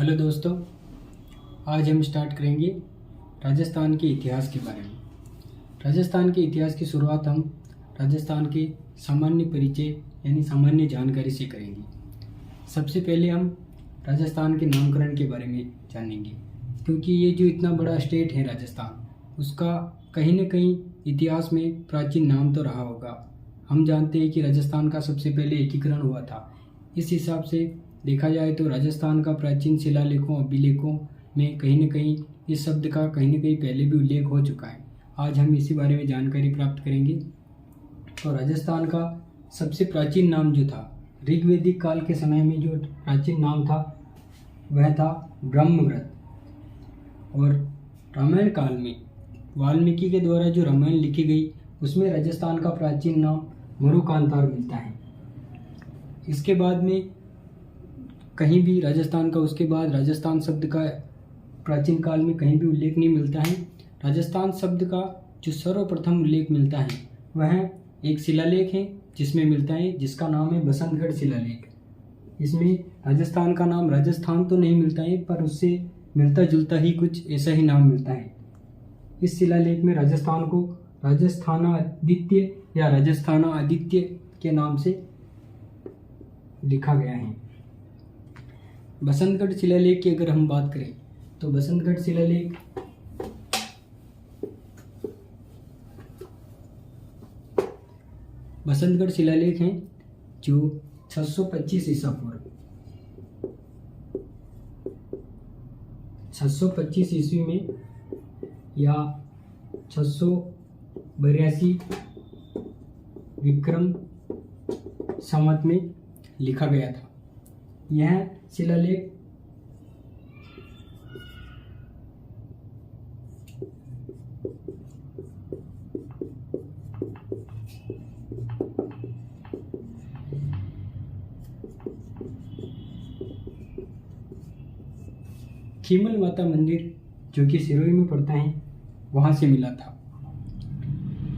Hello दोस्तों, आज हम स्टार्ट करेंगे राजस्थान के इतिहास के बारे में। राजस्थान के इतिहास की शुरुआत हम राजस्थान के सामान्य परिचय यानी सामान्य जानकारी से करेंगे। सबसे पहले हम राजस्थान के नामकरण के बारे में जानेंगे, क्योंकि ये जो इतना बड़ा स्टेट है राजस्थान, उसका कहीं न कहीं इतिहास में प्राचीन नाम तो रहा होगा। हम जानते हैं कि राजस्थान का सबसे पहले एकीकरण हुआ था। इस हिसाब से देखा जाए तो राजस्थान का प्राचीन शिलालेखों अभिलेखों में कहीं न कहीं इस शब्द का कहीं न कहीं पहले भी उल्लेख हो चुका है। आज हम इसी बारे में जानकारी प्राप्त करेंगे। तो राजस्थान का सबसे प्राचीन नाम जो था, ऋग्वैदिक काल के समय में जो प्राचीन नाम था वह था ब्रह्मव्रत। और रामायण काल में वाल्मीकि के द्वारा जो रामायण लिखी गई उसमें राजस्थान का प्राचीन नाम मरुकांतार मिलता है। इसके बाद में कहीं भी राजस्थान का उसके बाद राजस्थान शब्द का प्राचीन काल में कहीं भी उल्लेख नहीं मिलता है। राजस्थान शब्द का जो सर्वप्रथम उल्लेख मिलता है वह एक शिलालेख है जिसमें मिलता है, जिसका नाम है बसंतगढ़ शिलालेख। इसमें राजस्थान का नाम राजस्थान तो नहीं मिलता है, पर उससे मिलता जुलता ही कुछ ऐसा ही नाम मिलता है। इस शिलालेख में राजस्थान को राजस्थानादित्य या राजस्थानादित्य के नाम से लिखा गया है। बसंतगढ़ शिलालेख की अगर हम बात करें तो बसंतगढ़ शिलालेख हैं जो 625 ईसा पूर्व 625 ईस्वी में या 682 विक्रम संवत में लिखा गया था। यह शिलालेख खीमल माता मंदिर जो कि सिरोही में पड़ता है वहां से मिला था।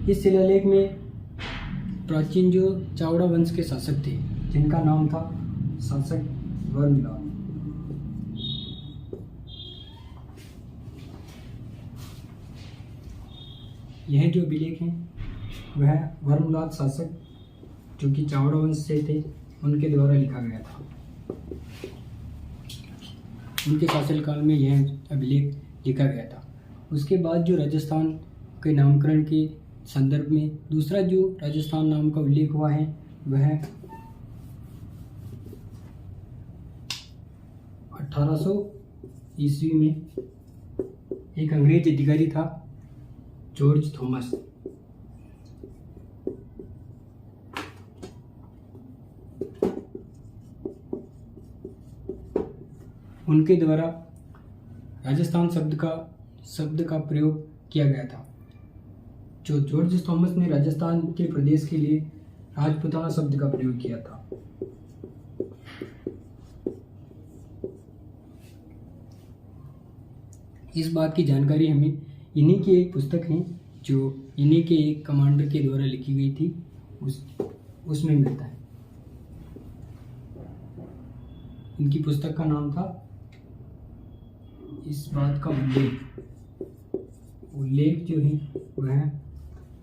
इस शिलालेख में प्राचीन जो चावड़ा वंश के शासक थे जिनका नाम था शासक वर्मलाल, यह जो अभिलेख है वह वर्मलाल शासक जो कि चावड़ा वंश से थे उनके द्वारा लिखा गया था। उनके शासनकाल में यह अभिलेख लिखा गया था। उसके बाद जो राजस्थान के नामकरण के संदर्भ में दूसरा जो राजस्थान नाम का उल्लेख हुआ है वह 1800 ईस्वी में एक अंग्रेज अधिकारी था जॉर्ज थॉमस। उनके द्वारा राजस्थान शब्द का प्रयोग किया गया था। जो जॉर्ज थॉमस ने राजस्थान के प्रदेश के लिए राजपुताना शब्द का प्रयोग किया था। इस बात की जानकारी हमें इन्हीं की एक पुस्तक है जो इन्हीं के एक कमांडर के द्वारा लिखी गई थी, उसमें मिलता है। इनकी पुस्तक का नाम था इस बात का उल्लेख जो है वह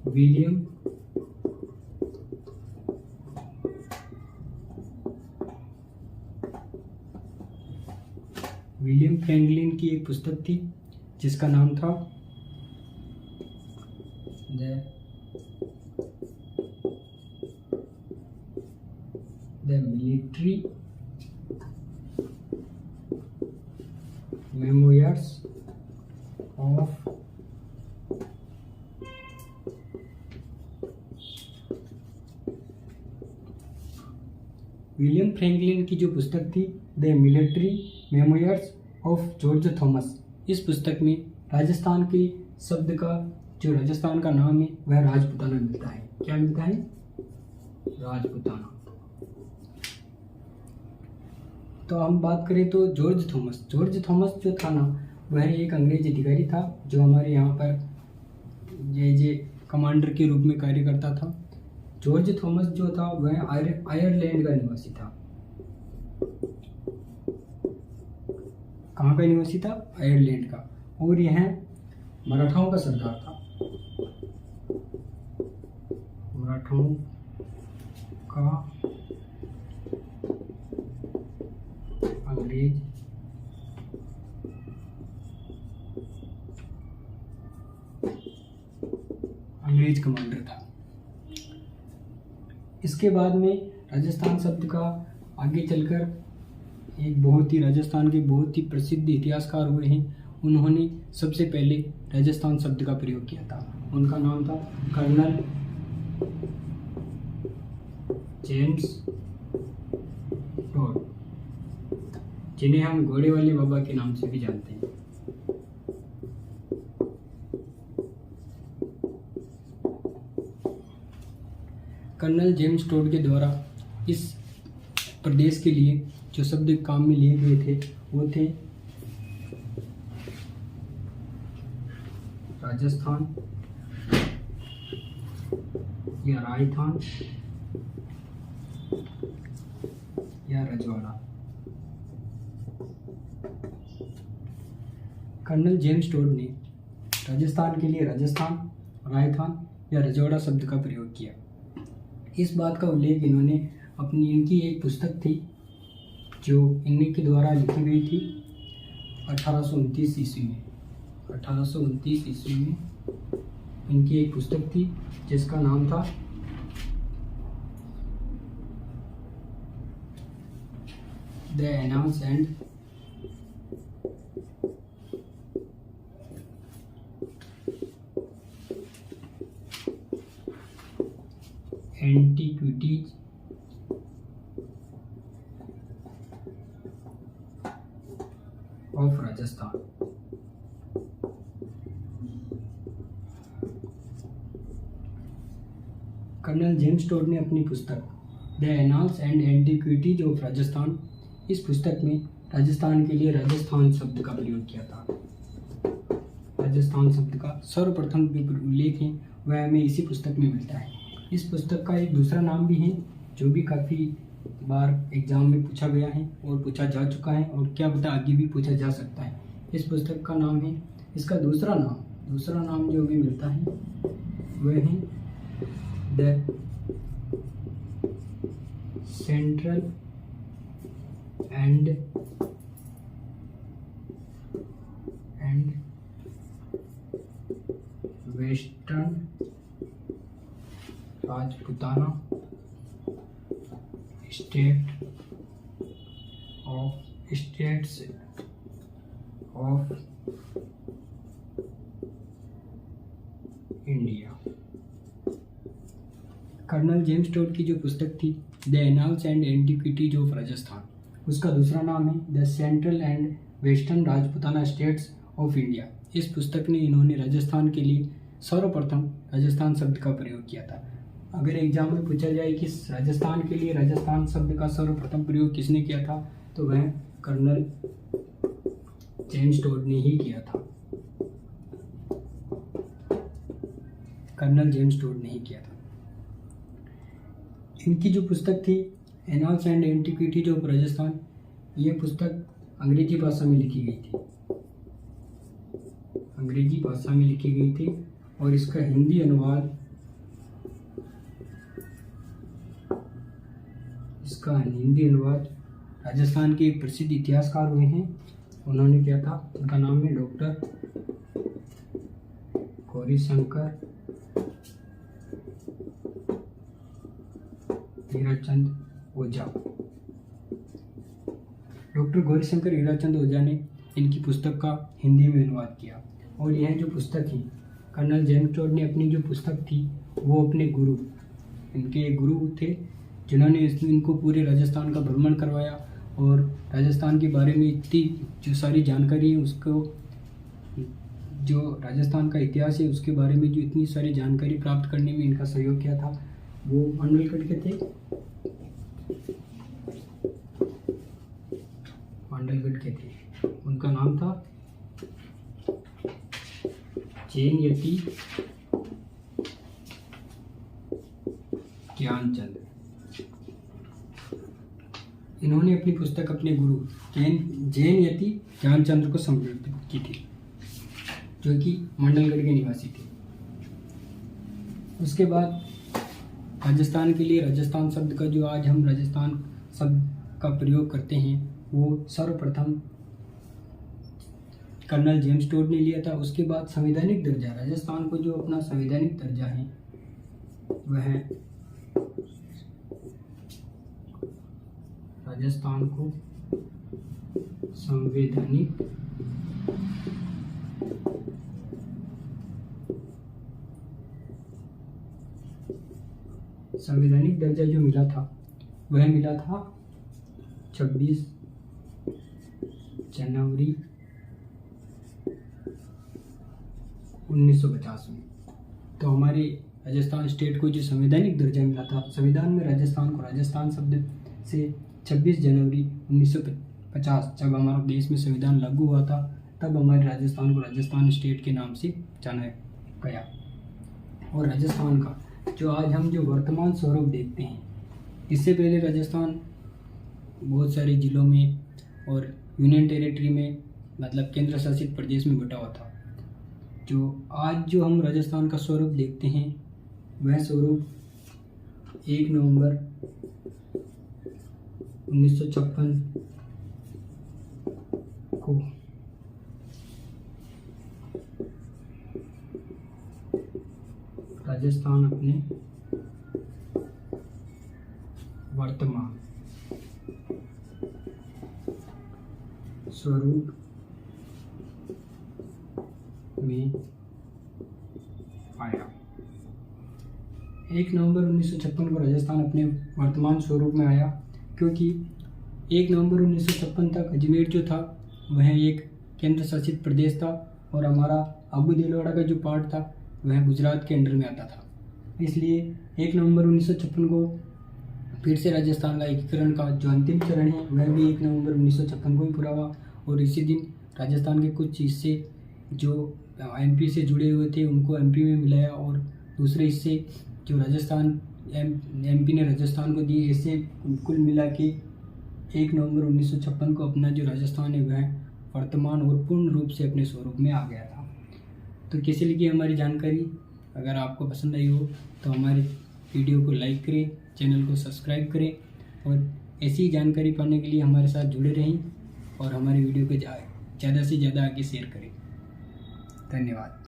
विलियम फ्रैंकलिन की एक पुस्तक थी जिसका नाम था the military memoirs of William Franklin की जो पुस्तक थी the military memoirs of George Thomas. इस पुस्तक में राजस्थान के शब्द का जो राजस्थान का नाम है वह राजपुताना मिलता है। क्या मिलता है? राजपुताना। तो हम बात करें तो जॉर्ज थॉमस जो था ना वह एक अंग्रेज अधिकारी था जो हमारे यहाँ पर ये कमांडर के रूप में कार्य करता था। जॉर्ज थॉमस जो था वह आयरलैंड का निवासी था। कहाँ का निवासी था? आयरलैंड का। और यह मराठाओं का सरदार था। मराठाओं का अंग्रेज कमांडर था। इसके बाद में राजस्थान शब्द का आगे चलकर एक बहुत ही राजस्थान के बहुत ही प्रसिद्ध इतिहासकार हुए हैं, उन्होंने सबसे पहले राजस्थान शब्द का प्रयोग किया था। उनका नाम था कर्नल जेम्स टोड, जिन्हें हम घोड़े वाले बाबा के नाम से भी जानते हैं। कर्नल जेम्स टोड के द्वारा इस प्रदेश के लिए जो शब्द काम में लिए गए थे वो थे राजस्थान या राजस्थान या रजवाड़ा। कर्नल जेम्स टोड ने राजस्थान के लिए राजस्थान, राजस्थान या रजवाड़ा शब्द का प्रयोग किया। इस बात का उल्लेख इनकी एक पुस्तक थी जो इन्हीं के द्वारा लिखी गई थी 1829 ईस्वी में। 1829 ईस्वी में इनकी एक पुस्तक थी जिसका नाम था the Annals and Antiquities of Rajasthan. Colonel James Tod ने अपनी पुस्तक the Annals and Antiquities of Rajasthan, इस पुस्तक में राजस्थान के लिए राजस्थान शब्द का प्रयोग किया था। राजस्थान शब्द का सर्वप्रथम उल्लेख है वह हमें इसी पुस्तक में मिलता है। इस पुस्तक का एक दूसरा नाम भी है जो भी काफ़ी बार एग्जाम में पूछा गया है और पूछा जा चुका है और क्या पता आगे भी पूछा जा सकता है। इस पुस्तक का नाम है, इसका दूसरा नाम जो हमें मिलता है वह है the Central and Western Rajputana States of India. Colonel James Tod की जो पुस्तक थी the Annals and Antiquities of Rajasthan, उसका दूसरा नाम है the Central and Western Rajputana States of India. इस पुस्तक में इन्होंने राजस्थान के लिए सर्वप्रथम राजस्थान शब्द का प्रयोग किया था। अगर एग्जाम में पूछा जाए कि राजस्थान के लिए राजस्थान शब्द का सर्वप्रथम प्रयोग किसने किया था तो वह कर्नल जेम्स टोड ने ही किया था। कर्नल जेम्स टोड ने ही किया था। इनकी जो पुस्तक थी annals and Antiquities of Rajasthan, ये पुस्तक अंग्रेजी भाषा में लिखी गई थी। अंग्रेजी भाषा में लिखी गई थी और इसका हिंदी अनुवाद राजस्थान के एक प्रसिद्ध इतिहासकार हुए हैं, उन्होंने किया था। उनका नाम है डॉक्टर गौरीशंकर हीराचंद ओझा। डॉक्टर गौरीशंकर हीराचंद ओझा ने इनकी पुस्तक का हिंदी में अनुवाद किया। और यह जो पुस्तक है कर्नल जेम्स टोड ने अपनी जो पुस्तक थी वो अपने गुरु, इनके गुरु थे जिन्होंने इनको पूरे राजस्थान का भ्रमण करवाया और राजस्थान के बारे में इतनी जो सारी जानकारी है उसको, जो राजस्थान का इतिहास है उसके बारे में जो इतनी सारी जानकारी प्राप्त करने में इनका सहयोग किया था वो मांडलगढ़ के थे। उनका नाम था चेनयती ज्ञानचंद। इन्होंने अपनी पुस्तक अपने गुरु जैन यति ज्ञानचंद्र को समर्पित की थी, जो कि मंडलगढ़ के निवासी थे। उसके बाद राजस्थान के लिए राजस्थान शब्द का जो आज हम राजस्थान शब्द का प्रयोग करते हैं वो सर्वप्रथम कर्नल जेम्स टोड ने लिया था। उसके बाद संवैधानिक दर्जा, राजस्थान को जो अपना संवैधानिक दर्जा है वह राजस्थान को संवैधानिक दर्जा जो मिला था वह मिला था 26 जनवरी 1950 में। तो हमारे राजस्थान स्टेट को जो संवैधानिक दर्जा मिला था, संविधान में राजस्थान को राजस्थान शब्द से 26 जनवरी 1950 जब हमारा देश में संविधान लागू हुआ था, तब हमारे राजस्थान को राजस्थान स्टेट के नाम से जाना गया। और राजस्थान का जो आज हम जो वर्तमान स्वरूप देखते हैं, इससे पहले राजस्थान बहुत सारे जिलों में और यूनियन टेरिटरी में, मतलब केंद्र शासित प्रदेश में बटा हुआ था। जो आज जो हम राजस्थान का स्वरूप देखते हैं वह स्वरूप 1 नवंबर 1956 को राजस्थान अपने वर्तमान स्वरूप में आया। 1 नवंबर 1956 को राजस्थान अपने वर्तमान स्वरूप में आया, क्योंकि 1 नवंबर 1956 तक अजमेर जो था वह एक केंद्र शासित प्रदेश था और हमारा अबू देलवाड़ा का जो पार्ट था वह गुजरात के अंडर में आता था। इसलिए 1 नवंबर 1956 को फिर से राजस्थान का एकीकरण का जो अंतिम चरण है वह भी 1 नवंबर 1956 को ही पूरा हुआ। और इसी दिन राजस्थान के कुछ हिस्से जो एमपी से जुड़े हुए थे उनको एमपी में मिलाया और दूसरे हिस्से जो राजस्थान एमपी ने राजस्थान को दिए। ऐसे कुल मिला के 1 नवंबर 1956 को अपना जो राजस्थान है वह वर्तमान और पूर्ण रूप से अपने स्वरूप में आ गया था। तो कैसे लगी हमारी जानकारी? अगर आपको पसंद आई हो तो हमारे वीडियो को लाइक करें, चैनल को सब्सक्राइब करें और ऐसी ही जानकारी पाने के लिए हमारे साथ जुड़े रहें और हमारे वीडियो को ज़्यादा से ज़्यादा आगे शेयर करें। धन्यवाद।